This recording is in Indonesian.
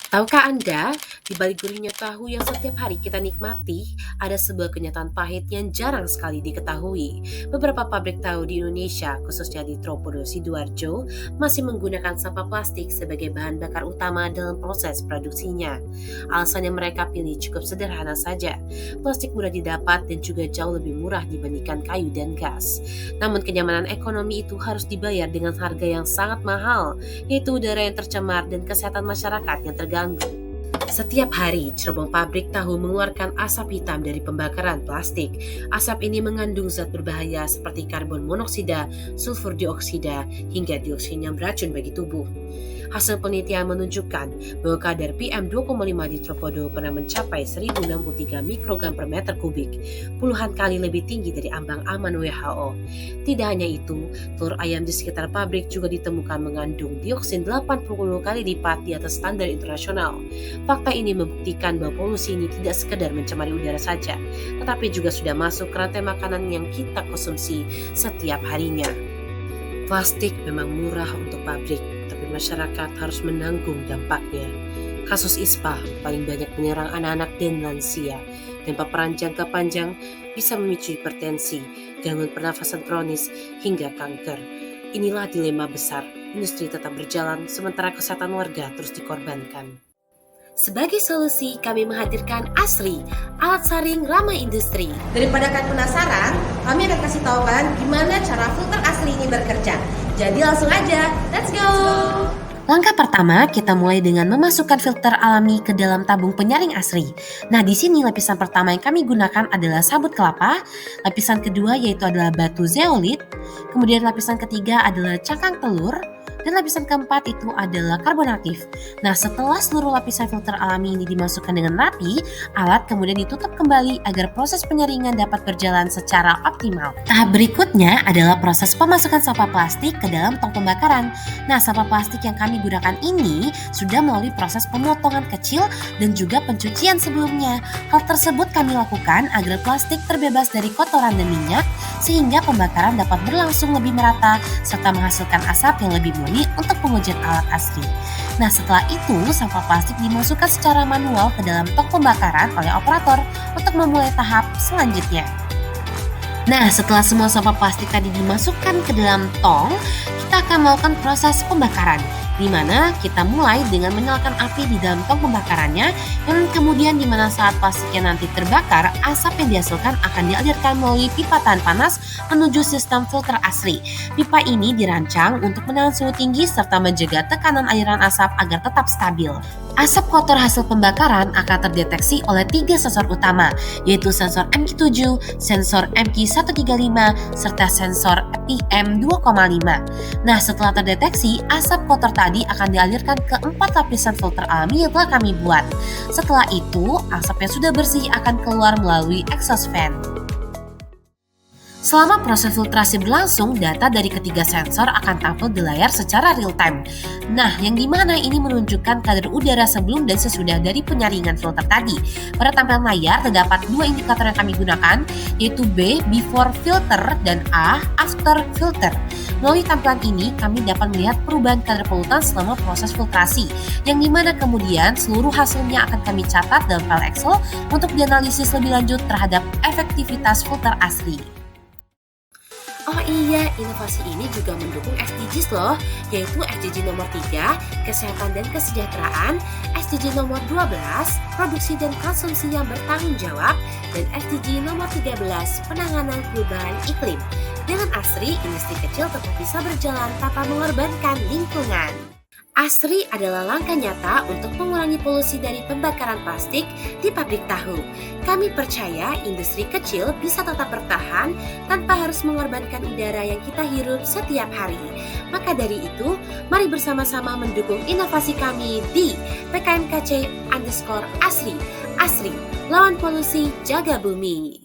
Tahukah Anda, di balik gurihnya tahu yang setiap hari kita nikmati, ada sebuah kenyataan pahit yang jarang sekali diketahui. Beberapa pabrik tahu di Indonesia, khususnya di Tropodo Sidoarjo, masih menggunakan sampah plastik sebagai bahan bakar utama dalam proses produksinya. Alasan yang mereka pilih cukup sederhana saja. Plastik mudah didapat dan juga jauh lebih murah dibandingkan kayu dan gas. Namun kenyamanan ekonomi itu harus dibayar dengan harga yang sangat mahal, yaitu udara yang tercemar dan kesehatan masyarakat yang terganggu. Setiap hari, cerobong pabrik tahu mengeluarkan asap hitam dari pembakaran plastik. Asap ini mengandung zat berbahaya seperti karbon monoksida, sulfur dioksida, hingga dioksin yang beracun bagi tubuh. Hasil penelitian menunjukkan bahwa kadar PM2,5 di Tropodo pernah mencapai 1063 mikrogram per meter kubik, puluhan kali lebih tinggi dari ambang aman WHO. Tidak hanya itu, telur ayam di sekitar pabrik juga ditemukan mengandung dioksin 80 kali lipat di atas standar internasional. Fakta ini membuktikan bahwa polusi ini tidak sekedar mencemari udara saja, tetapi juga sudah masuk ke rantai makanan yang kita konsumsi setiap harinya. Plastik memang murah untuk pabrik, tapi masyarakat harus menanggung dampaknya. Kasus ISPA paling banyak menyerang anak-anak dan lansia, dan paparan jangka panjang bisa memicu hipertensi, gangguan pernafasan kronis, hingga kanker. Inilah dilema besar, industri tetap berjalan sementara kesehatan warga terus dikorbankan. Sebagai solusi, kami menghadirkan Asri, alat saring ramah industri. Daripada kalian penasaran, kami akan kasih tahu kalian gimana cara filter Asri ini bekerja. Jadi langsung aja, let's go! Langkah pertama, kita mulai dengan memasukkan filter alami ke dalam tabung penyaring Asri. Nah, di sini lapisan pertama yang kami gunakan adalah sabut kelapa, lapisan kedua yaitu adalah batu zeolit, kemudian lapisan ketiga adalah cangkang telur, dan lapisan keempat itu adalah karbon aktif. Nah, setelah seluruh lapisan filter alami ini dimasukkan dengan rapi, alat kemudian ditutup kembali agar proses penyaringan dapat berjalan secara optimal. Tahap berikutnya adalah proses pemasukan sampah plastik ke dalam tong pembakaran. Nah, sampah plastik yang kami gunakan ini sudah melalui proses pemotongan kecil dan juga pencucian sebelumnya. Hal tersebut kami lakukan agar plastik terbebas dari kotoran dan minyak, sehingga pembakaran dapat berlangsung lebih merata serta menghasilkan asap yang lebih murni untuk pengujian alat Asri. Nah, setelah itu sampah plastik dimasukkan secara manual ke dalam tong pembakaran oleh operator untuk memulai tahap selanjutnya. Nah, setelah semua sampah plastik tadi dimasukkan ke dalam tong, kita akan melakukan proses pembakaran, di mana kita mulai dengan menyalakan api di dalam tong pembakarannya, dan kemudian di mana saat plastiknya nanti terbakar, asap yang dihasilkan akan dialirkan melalui pipa tahan panas menuju sistem filter Asri. Pipa ini dirancang untuk menahan suhu tinggi serta menjaga tekanan aliran asap agar tetap stabil. Asap kotor hasil pembakaran akan terdeteksi oleh 3 sensor utama, yaitu sensor MQ7, sensor MQ135, serta sensor PM2,5. Nah, setelah terdeteksi, asap kotor tadi akan dialirkan ke 4 lapisan filter alami yang telah kami buat. Setelah itu, asap yang sudah bersih akan keluar melalui exhaust fan. Selama proses filtrasi berlangsung, data dari ketiga sensor akan tampil di layar secara real time. Nah, yang dimana ini menunjukkan kadar udara sebelum dan sesudah dari penyaringan filter tadi. Pada tampilan layar terdapat 2 indikator yang kami gunakan, yaitu B, before filter, dan A, after filter. Melalui tampilan ini, kami dapat melihat perubahan kadar polutan selama proses filtrasi, yang dimana kemudian seluruh hasilnya akan kami catat dalam file Excel untuk dianalisis lebih lanjut terhadap efektivitas filter Asri. Oh iya, inovasi ini juga mendukung SDGs loh, yaitu SDG nomor 3, kesehatan dan kesejahteraan, SDG nomor 12, produksi dan konsumsi yang bertanggung jawab, dan SDG nomor 13, penanganan perubahan iklim. Dengan Asri, industri kecil tetap bisa berjalan tanpa mengorbankan lingkungan. Asri adalah langkah nyata untuk mengurangi polusi dari pembakaran plastik di pabrik tahu. Kami percaya industri kecil bisa tetap bertahan tanpa harus mengorbankan udara yang kita hirup setiap hari. Maka dari itu, mari bersama-sama mendukung inovasi kami di PKMKC_Asri. Asri, lawan polusi, jaga bumi.